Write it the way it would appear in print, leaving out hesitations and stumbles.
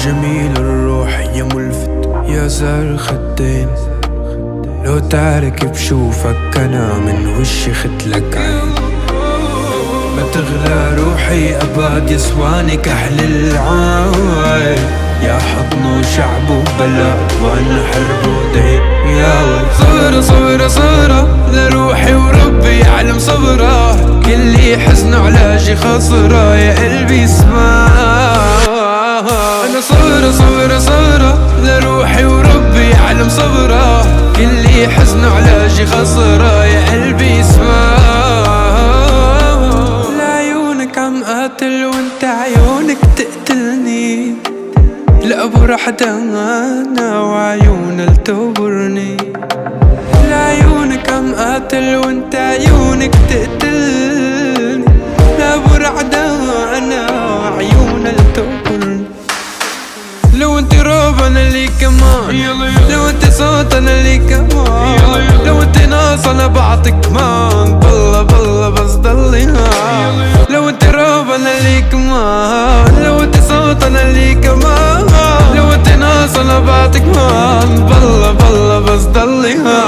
جميل الروح يا ملفت يا زار خدين، لو تعرك بشوفك أنا من وشي ختلك عين. ما تغلى روحي أبد يسواني كحل العين، يا حضن وشعب وبلد وأنا حرب ودين. يا صورة صورة صورة لروحي وربي يعلم صبره، كل حزن علاجي خسره يا قلبي اسمع. أنا صورة صورة صورة لروحي وربي يعلم صبره، كل حزن علاجي خسره يا قلبي اسمع. لعيونك عم قاتل وانت عيونك تقتلني، لأبو رحدة أنا وعيونها لتبرني. لعيونك عم قاتل وانت عيونك تقتلني، لأبو رحدة أنا وعيونها لتبرني. لو انت روب انا لي كمان، لو انت صوت انا لي كمان، لو انت ناس انا بعطيك كمان، بالله بالله بس ضلي ها. لو انت روب انا لي كمان، لو انت صوت انا لي كمان، لو انت ناس انا بعطيك كمان، بالله بالله بس ضلي ها.